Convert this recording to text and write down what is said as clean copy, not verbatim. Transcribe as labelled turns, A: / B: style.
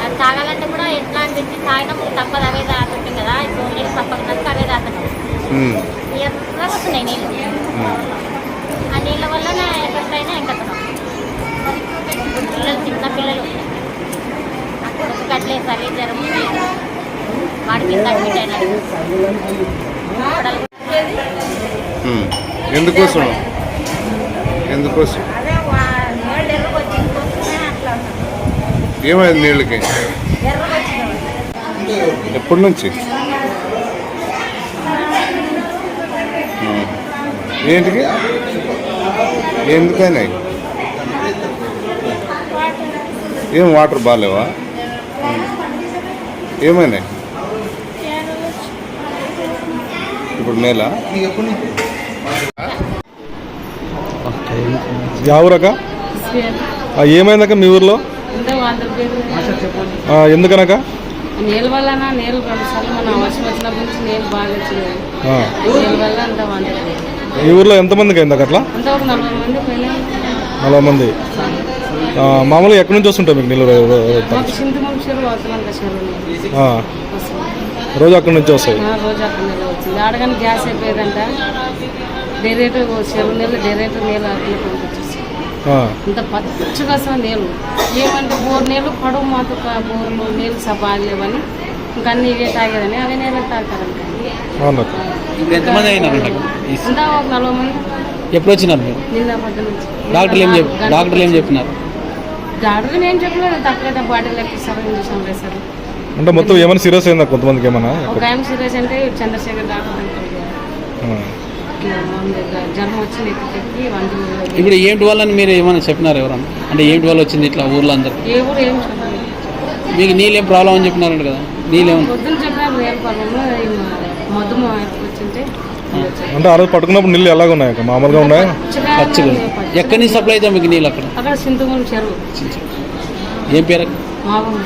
A: అది తాగాలంటే కూడా ఎట్లా అనిపించి తాగినప్పుడు తప్పదు, అవే తాగుతుంటాం కదా, ఇప్పుడు నీళ్ళు తప్పకపోతే అవే తాగుతున్నాం. ఎర్రగా వస్తున్నాయి నీళ్ళు, ఆ నీళ్ళ వల్ల ఎఫెక్ట్ అయినా ఎంకతున్నాం. పిల్లలు చిన్న పిల్లలు అప్పుడు కట్లేసారి జ్వరం వాడికి అడ్మిట్ అయినారు.
B: ఎందుకోసం ఎందుకోసం ఏమైంది నీళ్ళకి? ఎప్పటి నుంచి? ఏంటికి? ఎందుకైనా ఏం వాటర్ బాగాలేవా? ఏమైనాయి ఇప్పుడు మేలా?
C: ఎవరక ఏమైందక మీ ఊర్లో? ఎందుకనక?
D: నీళ్ళ వల్ల నీళ్ళు 2 సార్లు మన వర్షం వచ్చినప్పటి నుంచి నీళ్ళు బాగా వచ్చేది. నీళ్ళ వల్ల అంత వంద.
C: ఈ ఊర్లో ఎంతమందికి అయింది అట్లా?
D: అంత ఒక 40 మంది పోయినా.
C: 40 మంది. మామూలుగా ఎక్కడి నుంచి వస్తుంటాయి మీకు నీళ్ళు? రోజు అక్కడి నుంచి వస్తాయి.
D: రోజు అక్కడ నీళ్ళు వచ్చింది. ఆడగానే గ్యాస్ అయిపోయేదంట, డైరెక్ట్ చెరువు నీళ్ళు డైరెక్ట్ నీళ్ళు అక్కడ పంపించేసి ఇంత పచ్చగా వస్తుంది నీళ్ళు. ఏమంటే బోర్ నీళ్ళు పడవ మాకు బోర్లు నీళ్ళు సబాలేవని ఇంకా అన్ని ఇవే తాగేదని అవే నీళ్ళు తాగుతారంట. అంతా ఒక 40 మంది.
E: ఎప్పుడు వచ్చినారు మీరు?
D: నిన్న పొద్దు నుంచి.
E: డాక్టర్లు ఏం చెప్పినారు?
D: డాక్టర్లు ఏం చెప్పలేదు, తక్కువ బాటిల్ ఎక్కిస్తారు, ఇంజక్షన్ వేస్తారు.
C: అంటే మొత్తం ఏమైనా సీరియస్ అయిందా కొంతమందికి? ఏమన్నా
D: ఒక ఆయన సీరియస్ అంటే చంద్రశేఖర్ డాక్టర్ జ్వరం వచ్చింది ఎక్కి
E: ఇప్పుడు ఏంటి వాళ్ళని మీరు ఏమైనా చెప్పినారు ఎవరన్నా? అంటే ఏంటి వల్ల వచ్చింది ఇట్లా ఊర్లో అందరు?
D: ఏ ఊరు ఏం చెప్పలేదు.
E: మీకు నీళ్ళు ఏం ప్రాబ్లం అని చెప్పినారంట కదా? నీళ్ళు ఏమన్నా
D: పొద్దున్న చెప్పినారు నీళ్ళ ప్రాబ్లమ్ మధు వచ్చింటే.
C: అంటే ఆ రోజు పట్టుకున్నప్పుడు నీళ్ళు ఎలాగ ఉన్నాయి? మామూలుగా ఉన్నాయా?
E: పచ్చిగా. ఎక్కడి నుంచి సప్లై అవుతాయి మీకు నీళ్ళు? అక్కడ
D: సింధుమూరు చెరువు.
E: ఏం పేరు?
D: మామూలు